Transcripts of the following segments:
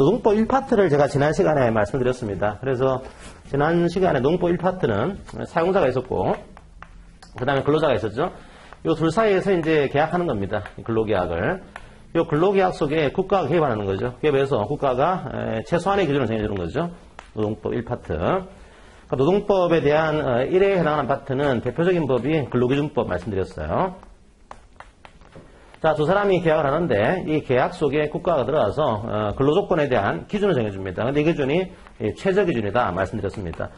노동법 1파트를 제가 지난 시간에 말씀드렸습니다. 그래서 지난 시간에 노동법 1파트는 사용자가 있었고, 그 다음에 근로자가 있었죠. 요 둘 사이에서 이제 계약하는 겁니다. 근로계약을. 요 근로계약 속에 국가가 개입하는 거죠. 개입해서 국가가 최소한의 기준을 정해주는 거죠. 노동법 1파트. 노동법에 대한 1회에 해당하는 파트는 대표적인 법이 근로기준법 말씀드렸어요. 자, 두 사람이 계약을 하는데 이 계약 속에 국가가 들어가서 근로조건에 대한 기준을 정해줍니다. 근데 이 기준이 최저기준이다 말씀드렸습니다.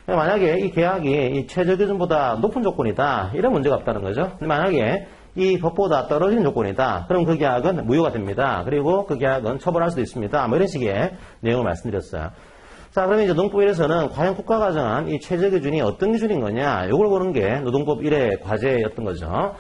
만약에 이 계약이 이 최저기준보다 높은 조건이다, 이런 문제가 없다는 거죠. 근데 만약에 이 법보다 떨어지는 조건이다, 그럼 그 계약은 무효가 됩니다. 그리고 그 계약은 처벌할 수도 있습니다. 뭐 이런 식의 내용을 말씀드렸어요. 자, 그러면 이제 노동법 1에서는 과연 국가가 정한 이 최저기준이 어떤 기준인 거냐, 이걸 보는 게 노동법 1의 과제였던 거죠.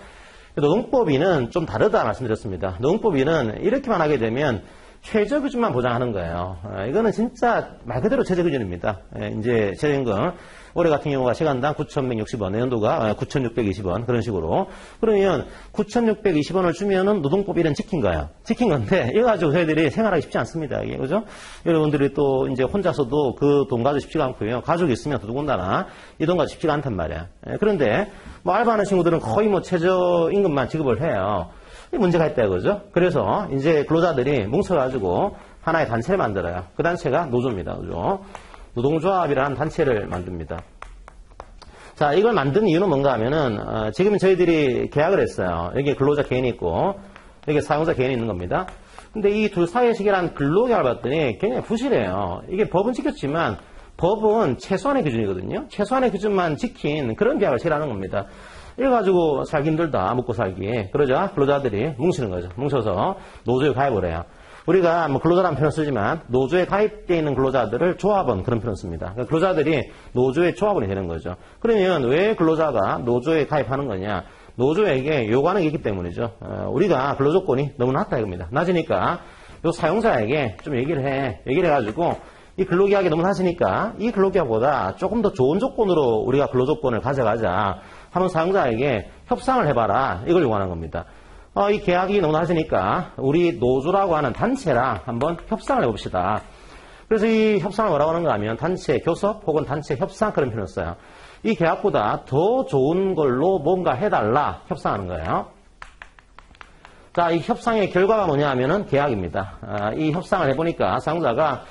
노동법 2는 좀 다르다 말씀드렸습니다. 노동법 2는 이렇게만 하게 되면 최저기준만 보장하는 거예요. 이거는 진짜 말 그대로 최저기준입니다. 이제 최저임금 올해 같은 경우가 시간당 9,160원, 내년도가 9,620원 그런 식으로. 그러면 9,620원을 주면은 노동법 1은 지킨 거예요. 지킨 건데 이거 가지고 저희들이 생활하기 쉽지 않습니다. 이게 그죠? 여러분들이 또 이제 혼자서도 그 돈 가지고 쉽지가 않고요. 가족이 있으면 더더군다나 이 돈 가지고 쉽지가 않단 말이야. 그런데 뭐 알바하는 친구들은 거의 뭐 최저임금만 지급을 해요. 문제가 있다 이거죠. 그래서 이제 근로자들이 뭉쳐가지고 하나의 단체를 만들어요. 그 단체가 노조입니다. 노조. 노동조합이라는 단체를 만듭니다. 자, 이걸 만든 이유는 뭔가 하면은 지금 저희들이 계약을 했어요. 여기 근로자 개인이 있고 여기 사용자 개인이 있는 겁니다. 근데 이 둘 사이에 체결한 근로계약을 봤더니 굉장히 부실해요. 이게 법은 지켰지만 법은 최소한의 기준이거든요. 최소한의 기준만 지킨 그런 계약을 체결하는 겁니다. 이거 가지고 살기 힘들다, 먹고 살기. 그러자 근로자들이 뭉치는 거죠. 뭉쳐서 노조에 가입을 해요. 우리가 뭐 근로자라는 표현을 쓰지만 노조에 가입되어 있는 근로자들을 조합원 그런 표현을 씁니다. 그러니까 근로자들이 노조의 조합원이 되는 거죠. 그러면 왜 근로자가 노조에 가입하는 거냐? 노조에게 요구하는 게 있기 때문이죠. 우리가 근로조건이 너무 낮다 이겁니다. 낮으니까 요 사용자에게 좀 얘기를 해가지고 이 근로계약이 너무 낮으니까 이 근로계약보다 조금 더 좋은 조건으로 우리가 근로조건을 가져가자 하면 사용자에게 협상을 해봐라, 이걸 요구하는 겁니다. 이 계약이 너무 낮으니까 우리 노조라고 하는 단체랑 한번 협상을 해봅시다. 그래서 이 협상을 뭐라고 하는가 하면 단체 교섭 혹은 단체 협상 그런 표현을 써요. 이 계약보다 더 좋은 걸로 뭔가 해달라 협상하는 거예요. 자, 이 협상의 결과가 뭐냐 하면은 계약입니다. 이 협상을 해보니까 사용자가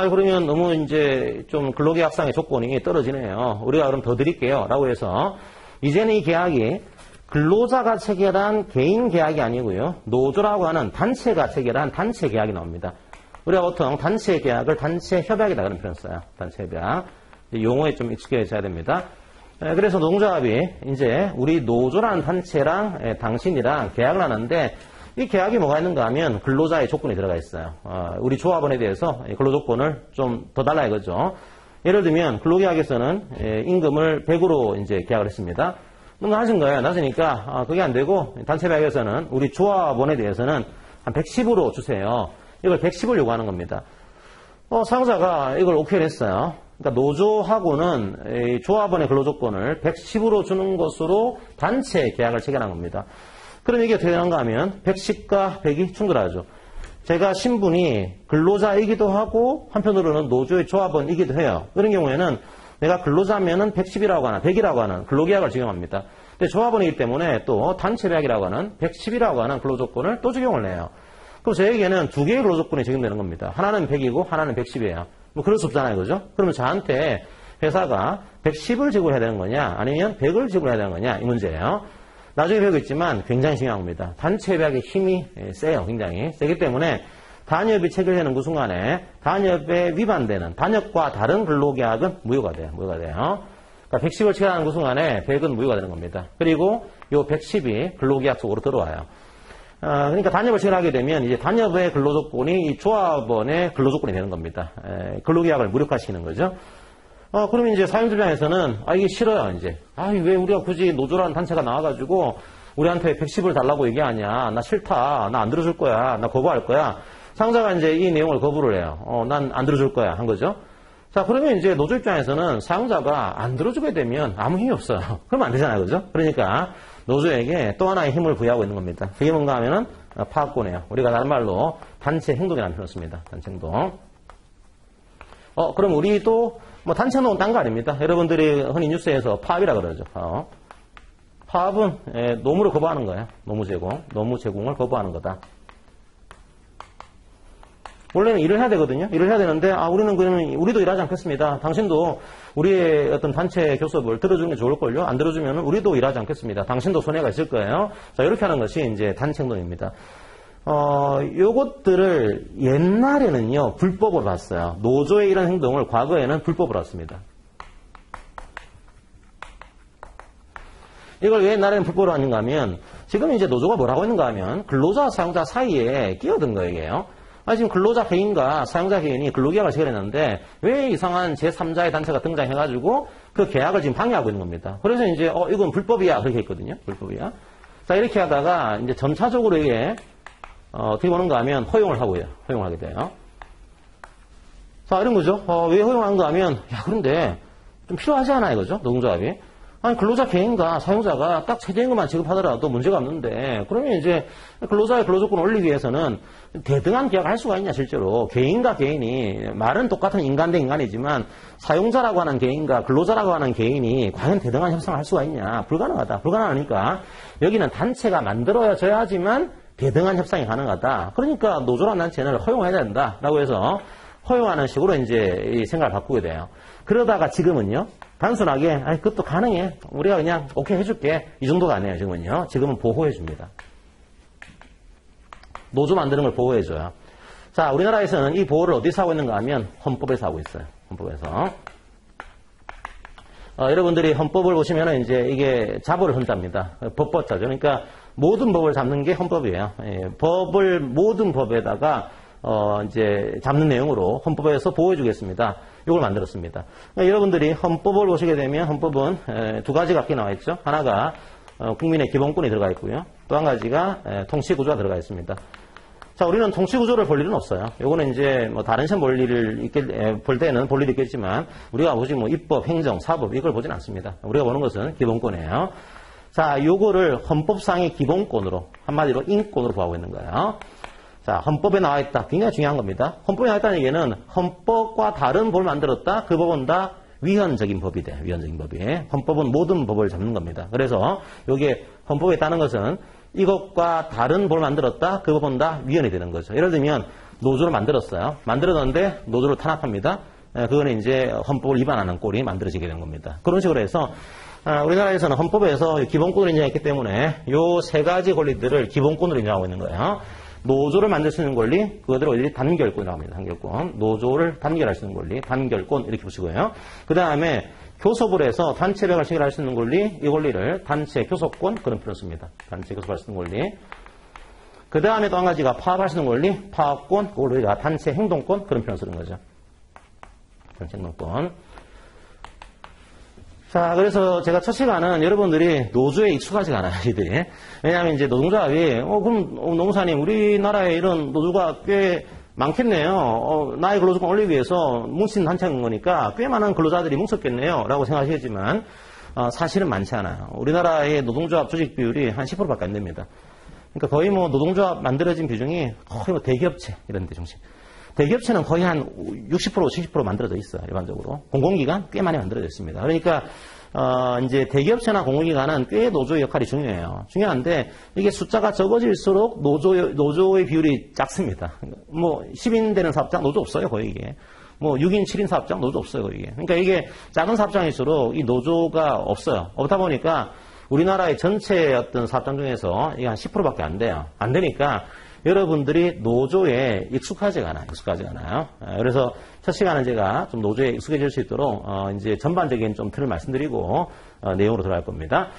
그러면 너무 이제 좀 근로계약상의 조건이 떨어지네요. 우리가 그럼 더 드릴게요. 라고 해서 이제는 이 계약이 근로자가 체결한 개인 계약이 아니고요. 노조라고 하는 단체가 체결한 단체 계약이 나옵니다. 우리가 보통 단체 계약을 단체 협약이다 그런 표현을 써요. 단체 협약. 용어에 좀 익숙해져야 됩니다. 그래서 노동조합이 이제 우리 노조라는 단체랑 당신이랑 계약을 하는데 이 계약이 뭐가 있는가 하면 근로자의 조건이 들어가 있어요. 우리 조합원에 대해서 근로조건을 좀 더 달라 이거죠. 예를 들면 근로계약에서는 임금을 100으로 이제 계약을 했습니다. 너무 낮은 거예요. 낮으니까 그게 안 되고 단체계약에서는 우리 조합원에 대해서는 한 110으로 주세요. 이걸 110을 요구하는 겁니다. 사용자가 이걸 오케이를 했어요. 그러니까 노조하고는 조합원의 근로조건을 110으로 주는 것으로 단체 계약을 체결한 겁니다. 그럼 이게 어떻게 되는가 하면 110과 100이 충돌하죠. 제가 신분이 근로자이기도 하고 한편으로는 노조의 조합원이기도 해요. 그런 경우에는 내가 근로자면은 110이라고 하는 100이라고 하는 근로계약을 적용합니다. 근데 조합원이기 때문에 또 단체계약이라고 하는 110이라고 하는 근로조건을 또 적용을 해요. 그럼 저에게는 두 개의 근로조건이 적용되는 겁니다. 하나는 100이고 하나는 110이에요. 뭐 그럴 수 없잖아요. 그죠? 그러면 저한테 회사가 110을 지불해야 되는 거냐 아니면 100을 지불해야 되는 거냐 이 문제예요. 나중에 배우겠지만 굉장히 중요한 겁니다. 단체 협약의 힘이 세요. 굉장히 세기 때문에 단협이 체결되는 그 순간에 단협에 위반되는 단협과 다른 근로계약은 무효가 돼요. 무효가 돼요. 그러니까 110을 체결하는 그 순간에 100은 무효가 되는 겁니다. 그리고 이 110이 근로계약 속으로 들어와요. 그러니까 단협을 체결하게 되면 이제 단협의 근로조건이 이 조합원의 근로조건이 되는 겁니다. 근로계약을 무력화시키는 거죠. 그러면 이제 사용자 입장에서는 이게 싫어요. 이제 왜 우리가 굳이 노조라는 단체가 나와가지고 우리한테 110을 달라고 얘기하냐. 나 싫다. 나 안 들어줄 거야. 나 거부할 거야. 상자가 이제 이 내용을 거부를 해요. 난 안 들어줄 거야. 한 거죠. 자, 그러면 이제 노조 입장에서는 사용자가 안 들어주게 되면 아무 힘이 없어요. 그러면 안 되잖아요. 그죠? 그러니까 노조에게 또 하나의 힘을 부여하고 있는 겁니다. 그게 뭔가 하면은 파업권이에요. 우리가 다른 말로 단체 행동이라는 표현을 씁니다. 단체 행동. 그럼 우리도 뭐 단체 행동은 딴 거 아닙니다. 여러분들이 흔히 뉴스에서 파업이라 그러죠. 파업. 파업은 노무를 거부하는 거예요. 노무 제공을 거부하는 거다. 원래는 일을 해야 되거든요. 일을 해야 되는데, 우리는 그러면 우리도 일하지 않겠습니다. 당신도 우리의 어떤 단체 교섭을 들어주는 게 좋을걸요? 안 들어주면 우리도 일하지 않겠습니다. 당신도 손해가 있을 거예요. 자, 이렇게 하는 것이 이제 단체 행동입니다. 요것들을 옛날에는요, 불법으로 봤어요. 노조의 이런 행동을 과거에는 불법으로 봤습니다. 이걸 왜 옛날에는 불법으로 하는가 하면, 지금 이제 노조가 뭐라고 했는가 하면, 근로자와 사용자 사이에 끼어든 거예요. 지금 근로자 개인과 사용자 개인이 근로계약을 체결했는데 왜 이상한 제3자의 단체가 등장해가지고 그 계약을 지금 방해하고 있는 겁니다. 그래서 이제 이건 불법이야 그렇게 했거든요. 불법이야. 자 이렇게 하다가 이제 점차적으로 이게 어떻게 보는가 하면 허용을 하고요. 허용을 하게 돼요. 자 이런 거죠. 왜 허용하는가 하면 그런데 좀 필요하지 않아요, 그죠? 노동조합이. 근로자 개인과 사용자가 딱 최저임금만 지급하더라도 문제가 없는데, 그러면 이제 근로자의 근로조건을 올리기 위해서는 대등한 계약을 할 수가 있냐, 실제로. 개인과 개인이, 말은 똑같은 인간 대 인간이지만, 사용자라고 하는 개인과 근로자라고 하는 개인이 과연 대등한 협상을 할 수가 있냐. 불가능하다. 불가능하니까, 여기는 단체가 만들어져야 하지만, 대등한 협상이 가능하다. 그러니까 노조라는 단체는 허용해야 된다. 라고 해서, 허용하는 식으로 이제 이 생각을 바꾸게 돼요. 그러다가 지금은요, 단순하게, 그것도 가능해. 우리가 그냥 오케이 해줄게. 이 정도가 아니에요, 지금은요. 지금은 보호해줍니다. 노조 만드는 걸 보호해줘요. 자, 우리나라에서는 이 보호를 어디서 하고 있는가 하면 헌법에서 하고 있어요. 헌법에서. 여러분들이 헌법을 보시면 이제 이게 자보를 헌답니다. 법법자죠. 그러니까 모든 법을 잡는 게 헌법이에요. 모든 법에다가 이제 잡는 내용으로 헌법에서 보호해주겠습니다. 이걸 만들었습니다. 그러니까 여러분들이 헌법을 보시게 되면 헌법은 두 가지가 앞에 나와 있죠. 하나가 국민의 기본권이 들어가 있고요. 또 한 가지가 통치구조가 들어가 있습니다. 자, 우리는 통치구조를 볼 일은 없어요. 요거는 이제 뭐 다른 시험 볼 때는 볼 일이 있겠지만 우리가 보지 뭐 입법, 행정, 사법 이걸 보진 않습니다. 우리가 보는 것은 기본권이에요. 자, 요거를 헌법상의 기본권으로 한마디로 인권으로 보고 있는 거예요. 자, 헌법에 나와 있다. 굉장히 중요한 겁니다. 헌법에 나와 있다는 얘기는 헌법과 다른 법을 만들었다. 그 법은 다 위헌적인 법이 돼. 위헌적인 법이. 헌법은 모든 법을 잡는 겁니다. 그래서 여기에 헌법에 있다는 것은 이것과 다른 법을 만들었다. 그 법은 다 위헌이 되는 거죠. 예를 들면 노조를 만들었어요. 만들었는데 노조를 탄압합니다. 그거는 이제 헌법을 위반하는 꼴이 만들어지게 된 겁니다. 그런 식으로 해서 우리나라에서는 헌법에서 기본권을 인정했기 때문에 요 세 가지 권리들을 기본권으로 인정하고 있는 거예요. 노조를 만들 수 있는 권리, 그대로 단결권이라고 합니다. 단결권. 노조를 단결할 수 있는 권리, 단결권 이렇게 보시고요. 그 다음에 교섭을 해서 단체력을 체결할 수 있는 권리, 이 권리를 단체 교섭권 그런 표현을 씁니다. 단체 교섭할 수 있는 권리. 그 다음에 또 한 가지가 파업할 수 있는 권리, 파업권, 그걸 우리가 단체 행동권 그런 표현을 쓰는 거죠. 단체 행동권. 자, 그래서 제가 첫 시간은 여러분들이 노조에 익숙하지가 않아요, 이들이. 왜냐하면 이제 노동조합이, 그럼 노무사님, 우리나라에 이런 노조가 꽤 많겠네요. 나의 근로조건 올리기 위해서 뭉친 단체인 거니까 꽤 많은 근로자들이 뭉쳤겠네요. 라고 생각하시겠지만, 사실은 많지 않아요. 우리나라의 노동조합 조직 비율이 한 10%밖에 안 됩니다. 그러니까 거의 뭐 노동조합 만들어진 비중이 거의 뭐 대기업체, 이런 데 중심. 대기업체는 거의 한 60%, 70% 만들어져 있어요. 일반적으로. 공공기관 꽤 많이 만들어져 있습니다. 그러니까 이제 대기업체나 공공기관은 꽤 노조의 역할이 중요해요. 중요한데 이게 숫자가 적어질수록 노조의 비율이 작습니다. 뭐 10인 되는 사업장 노조 없어요. 거의 이게. 뭐 6인, 7인 사업장 노조 없어요. 이게. 그러니까 이게 작은 사업장일수록 이 노조가 없어요. 없다 보니까 우리나라의 전체 어떤 사업장 중에서 이게 한 10%밖에 안 돼요. 안 되니까 여러분들이 노조에 익숙하지가 않아요. 그래서 첫 시간은 제가 좀 노조에 익숙해질 수 있도록 이제 전반적인 좀 틀을 말씀드리고 내용으로 들어갈 겁니다.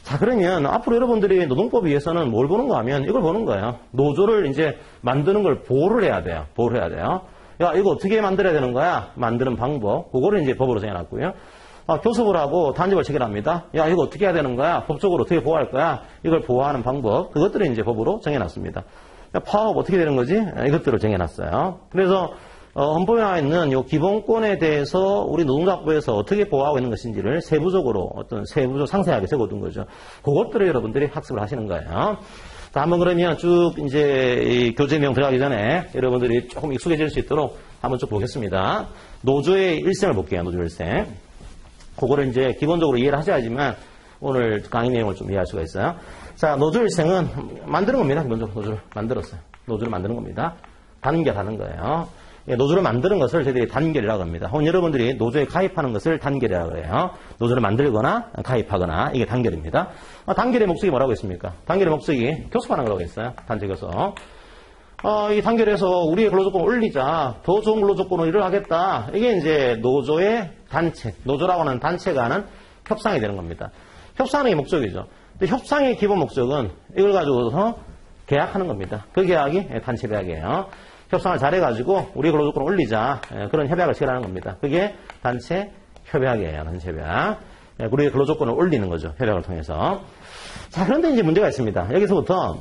자, 그러면 앞으로 여러분들이 노동법 위해서는 뭘 보는가 하면 이걸 보는 거예요. 노조를 이제 만드는 걸 보호를 해야 돼요. 야, 이거 어떻게 만들어야 되는 거야? 만드는 방법. 그거를 이제 법으로 정해놨고요. 교섭을 하고 단협을 체결합니다. 야, 이거 어떻게 해야 되는 거야? 법적으로 어떻게 보호할 거야? 이걸 보호하는 방법. 그것들을 이제 법으로 정해놨습니다. 파업 어떻게 되는 거지? 이것들을 정해놨어요. 그래서 헌법에 나와 있는 이 기본권에 대해서 우리 노동조합부에서 어떻게 보호하고 있는 것인지를 세부적으로 상세하게 적어둔 거죠. 그것들을 여러분들이 학습을 하시는 거예요. 자, 한번 그러면 쭉 이제 이 교재 내용 들어가기 전에 여러분들이 조금 익숙해질 수 있도록 한번 쭉 보겠습니다. 노조의 일생을 볼게요. 노조 일생. 그거를 이제 기본적으로 이해를 하셔야지만 오늘 강의 내용을 좀 이해할 수가 있어요. 자, 노조 일생은 만드는 겁니다. 기본적으로 노조를 만들었어요. 노조를 만드는 겁니다. 단결하는 거예요. 노조를 만드는 것을 저희들이 단결이라고 합니다. 혹은 여러분들이 노조에 가입하는 것을 단결이라고 해요. 노조를 만들거나 가입하거나 이게 단결입니다. 단결의 목적이 뭐라고 했습니까? 단결의 목적이 교섭하는 거라고 했어요. 단체 교섭. 이 단결에서 우리의 근로조건을 올리자, 더 좋은 근로조건으로 일을 하겠다. 이게 이제 노조의 단체, 노조라고 하는 단체가 하는 협상이 되는 겁니다. 협상의 목적이죠. 근데 협상의 기본 목적은 이걸 가지고서 계약하는 겁니다. 그 계약이 단체 계약이에요. 협상을 잘해가지고 우리 근로조건을 올리자, 그런 협약을 체결하는 겁니다. 그게 단체 협약이에요. 단체 협약. 우리의 근로조건을 올리는 거죠. 협약을 통해서. 자, 그런데 이제 문제가 있습니다. 여기서부터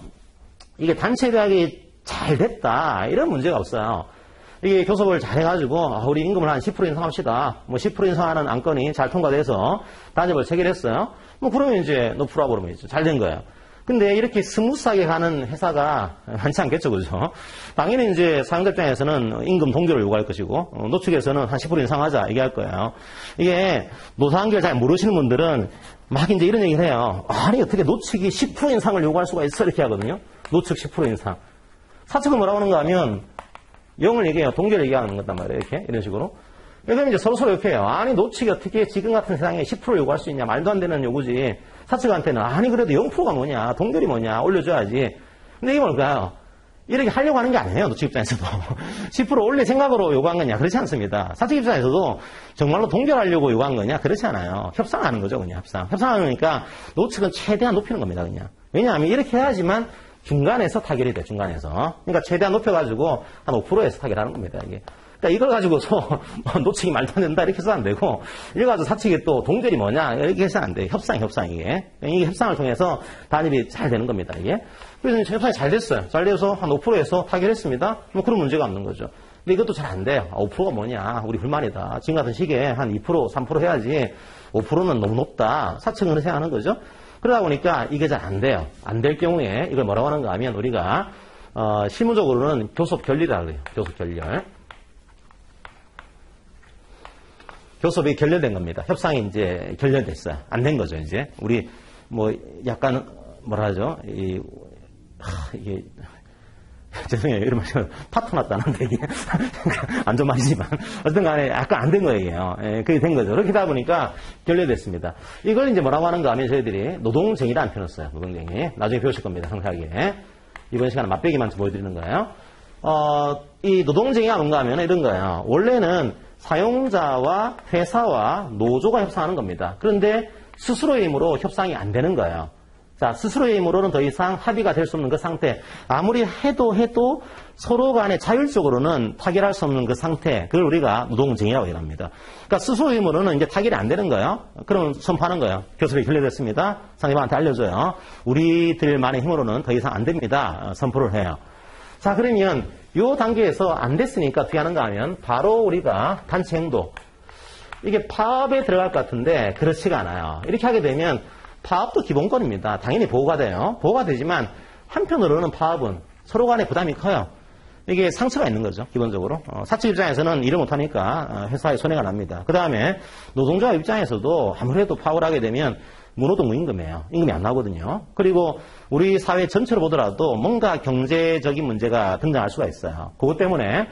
이게 단체 협약이 잘 됐다, 이런 문제가 없어요. 이게 교섭을 잘 해가지고 우리 임금을 한 10% 인상합시다. 뭐 10% 인상하는 안건이 잘 통과돼서 단협을 체결했어요. 뭐 그러면 이제 no problem 이죠. 잘 된 거예요. 근데 이렇게 스무스하게 가는 회사가 많지 않겠죠, 그죠? 당연히 이제 사용자 입장에서는 임금 동결을 요구할 것이고, 노측에서는 한 10% 인상하자 얘기할 거예요. 이게 노사관계를 잘 모르시는 분들은 막 이제 이런 얘기를 해요. 아니, 어떻게 노측이 10% 인상을 요구할 수가 있어? 이렇게 하거든요. 노측 10% 인상. 사측은 뭐라고 하는가 하면 0을 얘기해요. 동결을 얘기하는 거단 말이에요. 이렇게, 이런 식으로. 그러면 이제 서로 욕해요. 아니, 노측이 어떻게 지금 같은 세상에 10% 요구할 수 있냐? 말도 안 되는 요구지. 사측한테는 아니, 그래도 0%가 뭐냐? 동결이 뭐냐? 올려줘야지. 근데 이게 뭘까요? 이렇게 하려고 하는 게 아니에요. 노측 입장에서도. 10% 올릴 생각으로 요구한 거냐? 그렇지 않습니다. 사측 입장에서도 정말로 동결하려고 요구한 거냐? 그렇지 않아요. 협상하는 거죠, 그냥 협상. 협상하니까 노측은 최대한 높이는 겁니다, 그냥. 왜냐하면 이렇게 해야지만 중간에서 타결이 돼, 중간에서. 그러니까 최대한 높여가지고 한 5%에서 타결하는 겁니다, 이게. 그러니까 이걸 가지고서 노측이 말도 안 된다 이렇게 해서 안 되고, 이걸 가지고 사측이 또 동결이 뭐냐 이렇게 해서 안 돼요. 협상 이게. 이게 협상을 통해서 단일이 잘 되는 겁니다, 이게. 그래서 협상이 잘 됐어요. 잘 돼서 한 5%에서 타결했습니다. 뭐 그런 문제가 없는 거죠. 근데 이것도 잘 안 돼요. 5%가 뭐냐, 우리 불만이다. 지금 같은 시기에 한 2%, 3% 해야지 5%는 너무 높다. 사측은 그렇게 생각하는 거죠. 그러다 보니까 이게 잘 안 돼요. 안 될 경우에 이걸 뭐라고 하는가 하면 우리가 실무적으로는 교섭 결렬이라고 해요. 교섭 결렬. 교섭이 결렬된 겁니다. 협상이 이제 결렬됐어요. 안 된 거죠, 이제. 우리 뭐 약간 뭐라 하죠? 이게 죄송해요. 이런 말씀 파토 났다는데 이게 안 좋은 말이지만 어쨌든 간에 약간 안 된 거예요. 그게 된 거죠. 그렇게 하다 보니까 결렬됐습니다. 이걸 이제 뭐라고 하는가 하면 저희들이 노동쟁의라는 표현을 써요. 노동쟁의. 나중에 배우실 겁니다. 상세하게. 이번 시간에 맛배기만 보여드리는 거예요. 이 노동쟁의가 뭔가 하면 이런 거예요. 원래는 사용자와 회사와 노조가 협상하는 겁니다. 그런데 스스로의 힘으로 협상이 안 되는 거예요. 자, 스스로의 힘으로는 더 이상 합의가 될 수 없는 그 상태. 아무리 해도 서로 간에 자율적으로는 타결할 수 없는 그 상태. 그걸 우리가 노동쟁의라고 얘기합니다. 그러니까 스스로의 힘으로는 이제 타결이 안 되는 거예요. 그럼 선포하는 거예요. 교섭이 결렬됐습니다. 상대방한테 알려줘요. 우리들만의 힘으로는 더 이상 안 됩니다. 선포를 해요. 자, 그러면 이 단계에서 안 됐으니까 어떻게 하는가 하면 바로 우리가 단체 행동. 이게 파업에 들어갈 것 같은데 그렇지가 않아요. 이렇게 하게 되면 파업도 기본권입니다. 당연히 보호가 돼요. 보호가 되지만 한편으로는 파업은 서로 간에 부담이 커요. 이게 상처가 있는 거죠. 기본적으로. 사측 입장에서는 일을 못하니까 회사에 손해가 납니다. 그 다음에 노동자 입장에서도 아무래도 파업을 하게 되면 무노동 무임금이에요. 임금이 안 나오거든요. 그리고 우리 사회 전체로 보더라도 뭔가 경제적인 문제가 등장할 수가 있어요. 그것 때문에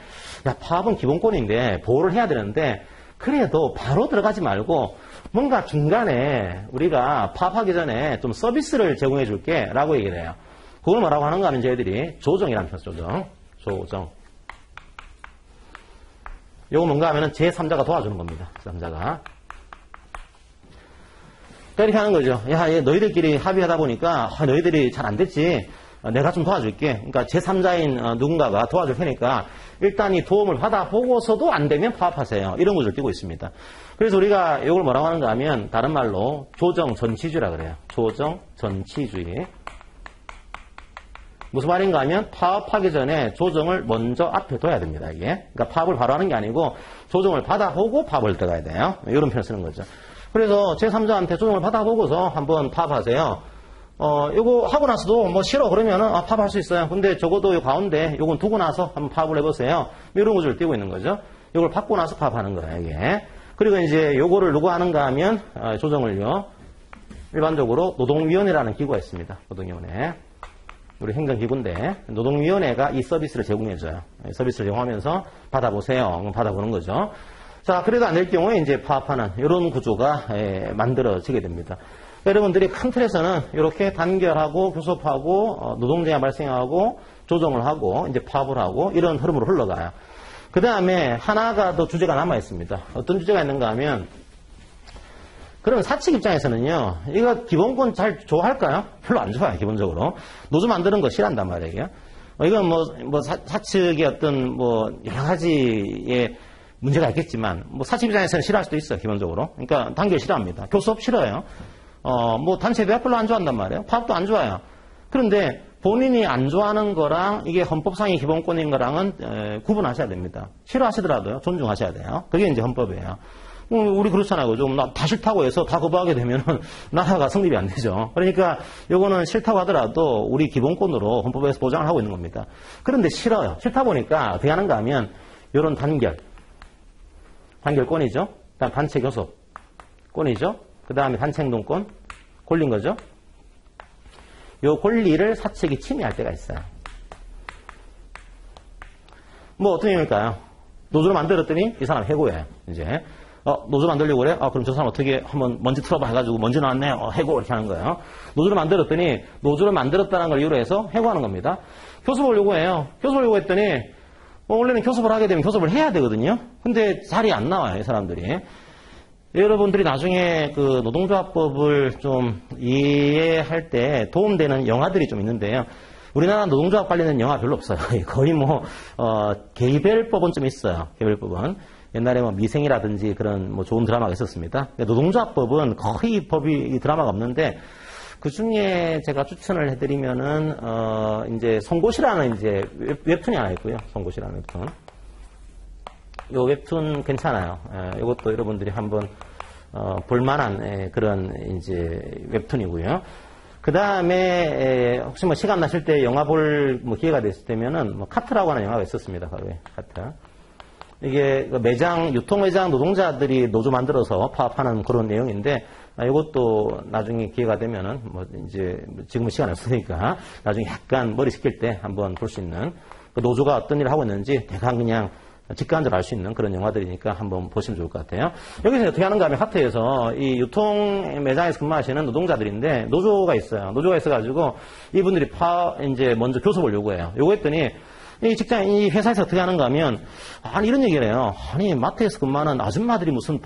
파업은 기본권인데 보호를 해야 되는데 그래도 바로 들어가지 말고 뭔가 중간에 우리가 파업하기 전에 좀 서비스를 제공해 줄게 라고 얘기를 해요. 그걸 뭐라고 하는가 하면 저희들이 조정이라는 표현, 조정. 요거 뭔가 하면은 제3자가 도와주는 겁니다. 제3자가. 이렇게 하는 거죠. 야, 너희들끼리 합의하다 보니까 너희들이 잘 안 됐지. 내가 좀 도와줄게. 그러니까 제3자인 누군가가 도와줄 테니까 일단 이 도움을 받아보고서도 안 되면 파업하세요. 이런 구조를 띄고 있습니다. 그래서 우리가 이걸 뭐라고 하는가 하면 다른 말로 조정전치주의라 그래요. 조정전치주의. 무슨 말인가 하면 파업하기 전에 조정을 먼저 앞에 둬야 됩니다. 이게. 그러니까 파업을 바로 하는 게 아니고 조정을 받아보고 파업을 들어가야 돼요. 이런 표현을 쓰는 거죠. 그래서 제3자한테 조정을 받아보고서 한번 파업하세요. 요거 하고 나서도 뭐 싫어 그러면은 파업할 수 있어요. 근데 적어도 요 가운데 요건 두고 나서 한번 파업을 해보세요. 이런 구조를 띄고 있는 거죠. 요걸 받고 나서 파업하는 거예요, 이게. 그리고 이제 요거를 누가 하는가 하면 조정을요. 일반적으로 노동위원회라는 기구가 있습니다. 노동위원회. 우리 행정기구인데 노동위원회가 이 서비스를 제공해줘요. 서비스를 제공하면서 받아보세요. 받아보는 거죠. 자, 그래도 안 될 경우에 이제 파업하는 이런 구조가 만들어지게 됩니다. 여러분들이 큰 틀에서는 이렇게 단결하고 교섭하고 노동쟁이 발생하고 조정을 하고 이제 파업을 하고 이런 흐름으로 흘러가요. 그 다음에 하나가 더 주제가 남아 있습니다. 어떤 주제가 있는가 하면 그러면 사측 입장에서는요, 이거 기본권 잘 좋아할까요? 별로 안 좋아요, 기본적으로. 노조 만드는 거 싫어한단 말이에요. 이건 사측의 어떤 여러 가지의 문제가 있겠지만, 사측 입장에서는 싫어할 수도 있어요, 기본적으로. 그러니까 단결 싫어합니다. 교섭 싫어요. 단체 대학 별로 안 좋아한단 말이에요. 파업도 안 좋아요. 그런데 본인이 안 좋아하는 거랑 이게 헌법상의 기본권인 거랑은 구분하셔야 됩니다. 싫어하시더라도요, 존중하셔야 돼요. 그게 이제 헌법이에요. 우리 그렇잖아요. 좀 다 싫다고 해서 다 거부하게 되면은 나라가 성립이 안 되죠. 그러니까 요거는 싫다고 하더라도 우리 기본권으로 헌법에서 보장을 하고 있는 겁니다. 그런데 싫어요. 싫다 보니까 어떻게 하는가 하면 요런 단결권이죠. 그다음 단체 교섭권이죠. 그다음에 단체 행동권 권리인 거죠. 요 권리를 사측이 침해할 때가 있어요. 어떤 의미일까요? 노조를 만들었더니 이 사람 해고해요. 이제 노조 만들려고 그래? 그럼 저 사람 어떻게 한번 먼지 틀어봐 해가지고 먼지 나왔네? 해고 이렇게 하는 거예요. 노조를 만들었더니 노조를 만들었다는 걸 이유로 해서 해고하는 겁니다. 교섭을 요구해요. 교섭을 요구했더니 원래는 교섭을 하게 되면 교섭을 해야 되거든요. 근데 자리에 안 나와요, 이 사람들이. 여러분들이 나중에 그 노동조합법을 좀 이해할 때 도움되는 영화들이 좀 있는데요. 우리나라 노동조합 관련된 영화 별로 없어요. 거의 개별법은 좀 있어요. 개별법은. 옛날에 미생이라든지 그런 좋은 드라마가 있었습니다. 노동조합법은 거의 드라마가 없는데 그 중에 제가 추천을 해드리면은 이제 송곳이라는 이제 웹툰이 하나 있고요. 송곳이라는 웹툰. 요 웹툰 괜찮아요. 이것도 여러분들이 한번 볼만한 그런 이제 웹툰이고요. 그 다음에 혹시 시간 나실 때 영화 볼 기회가 됐을 때면은 카트라고 하는 영화가 있었습니다. 바로에 카트. 이게 유통 매장 노동자들이 노조 만들어서 파업하는 그런 내용인데, 이것도 나중에 기회가 되면은, 이제, 지금은 시간이 없으니까, 나중에 약간 머리 식힐 때 한번 볼 수 있는, 그 노조가 어떤 일을 하고 있는지 대강 그냥 직관적으로 알 수 있는 그런 영화들이니까 한번 보시면 좋을 것 같아요. 여기서 어떻게 하는가 하면 하트에서 이 유통 매장에서 근무하시는 노동자들인데, 노조가 있어요. 노조가 있어가지고, 이분들이 이제 먼저 교섭을 요구해요. 요구했더니, 이 회사에서 어떻게 하는가 하면, 이런 얘기를 해요. 마트에서 근무하는 아줌마들이 무슨,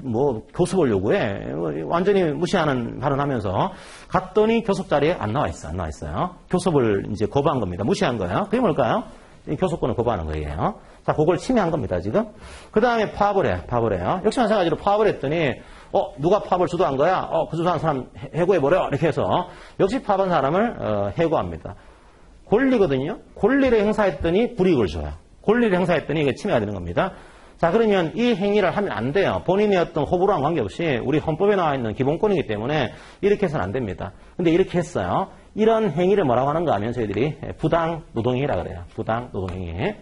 교섭을 요구해. 완전히 무시하는 발언하면서, 갔더니 교섭 자리에 안 나와 있어요. 교섭을 이제 거부한 겁니다. 무시한 거예요. 그게 뭘까요? 이 교섭권을 거부하는 거예요. 자, 그걸 침해한 겁니다, 지금. 그 다음에 파업을 해요. 역시 마찬가지로 파업을 했더니, 누가 파업을 주도한 거야? 그 주도한 사람 해고해버려. 이렇게 해서, 역시 파업한 사람을, 해고합니다. 권리거든요. 권리를 행사했더니 불이익을 줘요. 권리를 행사했더니 이게 침해가 되는 겁니다. 자, 그러면 이 행위를 하면 안 돼요. 본인의 어떤 호불호랑 관계없이 우리 헌법에 나와 있는 기본권이기 때문에 이렇게 해서는 안 됩니다. 근데 이렇게 했어요. 이런 행위를 뭐라고 하는가 하면 저희들이 부당 노동행위라 그래요. 부당 노동행위.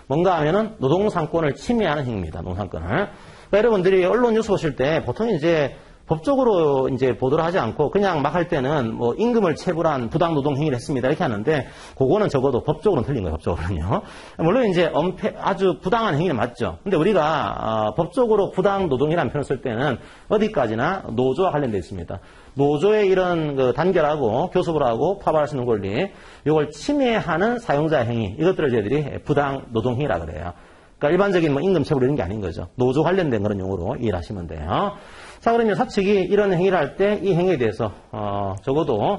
뭔가 하면은 노동상권을 침해하는 행위입니다. 노동상권을. 그러니까 여러분들이 언론 뉴스 보실 때 보통 이제 법적으로 이제 보도를 하지 않고 그냥 막 할 때는 임금을 체불한 부당 노동 행위를 했습니다. 이렇게 하는데 그거는 적어도 법적으로는 틀린 거예요. 법적으로는요. 물론 이제 아주 부당한 행위는 맞죠. 근데 우리가 법적으로 부당 노동이라는 표현을 쓸 때는 어디까지나 노조와 관련되어 있습니다. 노조의 이런 단결하고 교섭을 하고 파업할 수 있는 권리, 이걸 침해하는 사용자 행위, 이것들을 저희들이 부당 노동 행위라 그래요. 그러니까 일반적인 임금 체불 이런 게 아닌 거죠. 노조 관련된 그런 용어로 이해하시면 돼요. 자, 그러면 사측이 이런 행위를 할 때 이 행위에 대해서 적어도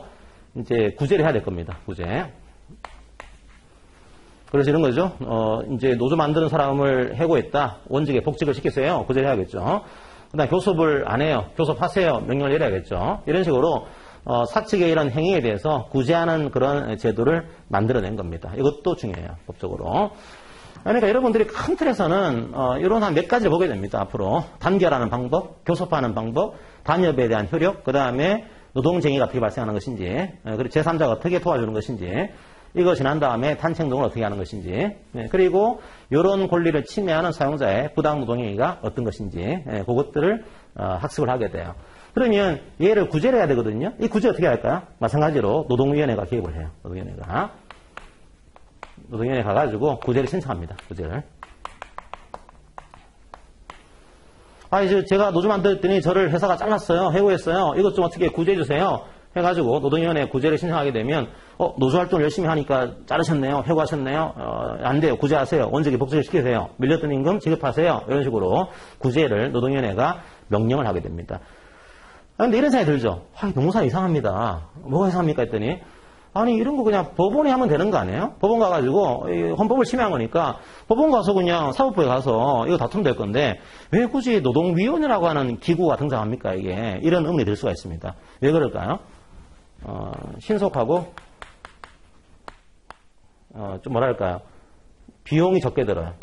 이제 구제를 해야 될 겁니다. 구제. 그래서 이런 거죠. 이제 노조 만드는 사람을 해고했다. 원직에 복직을 시켰어요. 구제를 해야겠죠. 그다음 교섭을 안 해요. 교섭하세요. 명령을 내려야겠죠. 이런 식으로 사측의 이런 행위에 대해서 구제하는 그런 제도를 만들어낸 겁니다. 이것도 중요해요. 법적으로. 그러니까 여러분들이 큰 틀에서는 이런 한 몇 가지를 보게 됩니다. 앞으로 단결하는 방법, 교섭하는 방법, 단협에 대한 효력, 그 다음에 노동쟁의가 어떻게 발생하는 것인지, 그리고 제3자가 어떻게 도와주는 것인지, 이거 지난 다음에 단체행동을 어떻게 하는 것인지, 그리고 이런 권리를 침해하는 사용자의 부당 노동행위가 어떤 것인지, 그것들을 학습을 하게 돼요. 그러면 얘를 구제를 해야 되거든요. 이 구제 어떻게 할까요? 마찬가지로 노동위원회가 개입을 해요. 노동위원회 가가지고 구제를 신청합니다. 구제를. 이제 제가 노조 만들었더니 저를 회사가 잘랐어요. 해고했어요. 이것 좀 어떻게 구제해주세요. 해가지고 노동위원회에 구제를 신청하게 되면 노조 활동을 열심히 하니까 자르셨네요. 해고하셨네요. 안 돼요. 구제하세요. 원적에 복직을 시키세요. 밀렸던 임금 지급하세요. 이런 식으로 구제를 노동위원회가 명령을 하게 됩니다. 근데 이런 생각이 들죠. 노무사 이상합니다. 뭐가 이상합니까 했더니 아니 이런 거 그냥 법원에 하면 되는 거 아니에요? 법원 가가지고 헌법을 침해한 거니까 법원 가서 그냥 사법부에 가서 이거 다투면 될 건데 왜 굳이 노동위원회라고 하는 기구가 등장합니까 이게? 이런 의문이 들 수가 있습니다. 왜 그럴까요? 신속하고 좀 뭐랄까요? 비용이 적게 들어요.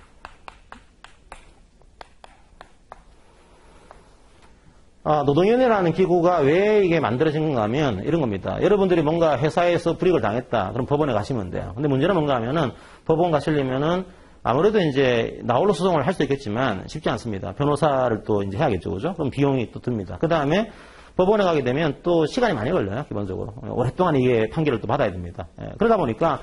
노동위원회라는 기구가 왜 이게 만들어진 건가 하면 이런 겁니다. 여러분들이 뭔가 회사에서 불이익을 당했다. 그럼 법원에 가시면 돼요. 근데 문제는 뭔가 하면은 법원 가시려면은 아무래도 이제 나홀로 소송을 할 수도 있겠지만 쉽지 않습니다. 변호사를 또 이제 해야겠죠. 그죠? 그럼 비용이 또 듭니다. 그 다음에 법원에 가게 되면 또 시간이 많이 걸려요. 기본적으로. 오랫동안 이게 판결을 또 받아야 됩니다. 그러다 보니까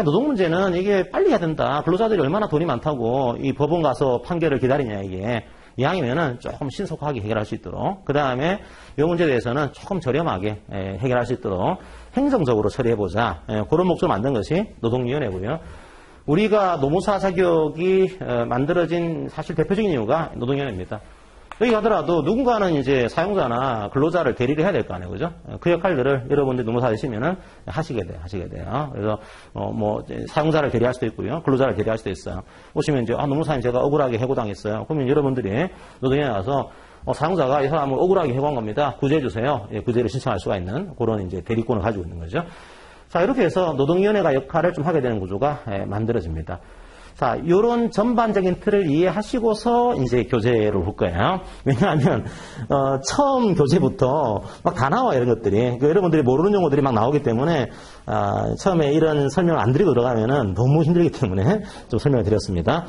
노동 문제는 이게 빨리 해야 된다. 근로자들이 얼마나 돈이 많다고 이 법원 가서 판결을 기다리냐 이게. 이왕이면은 조금 신속하게 해결할 수 있도록, 그 다음에 이 문제에 대해서는 조금 저렴하게 해결할 수 있도록 행정적으로 처리해보자. 그런 목적을 만든 것이 노동위원회고요. 우리가 노무사 자격이 만들어진 사실 대표적인 이유가 노동위원회입니다. 여기 가더라도 누군가는 이제 사용자나 근로자를 대리를 해야 될 거 아니에요. 그죠? 그 역할들을 여러분들 노무사 되시면은 하시게 돼요. 그래서, 사용자를 대리할 수도 있고요. 근로자를 대리할 수도 있어요. 오시면 이제, 노무사님 제가 억울하게 해고당했어요. 그러면 여러분들이 노동위원회 가서, 사용자가 이 사람을 억울하게 해고한 겁니다. 구제해주세요. 구제를 신청할 수가 있는 그런 이제 대리권을 가지고 있는 거죠. 자, 이렇게 해서 노동위원회가 역할을 좀 하게 되는 구조가 만들어집니다. 자, 요런 전반적인 틀을 이해하시고서 이제 교재를 볼 거예요. 왜냐하면, 처음 교재부터 막 다 나와, 이런 것들이. 여러분들이 모르는 용어들이 막 나오기 때문에, 처음에 이런 설명을 안 드리고 들어가면은 너무 힘들기 때문에 좀 설명을 드렸습니다.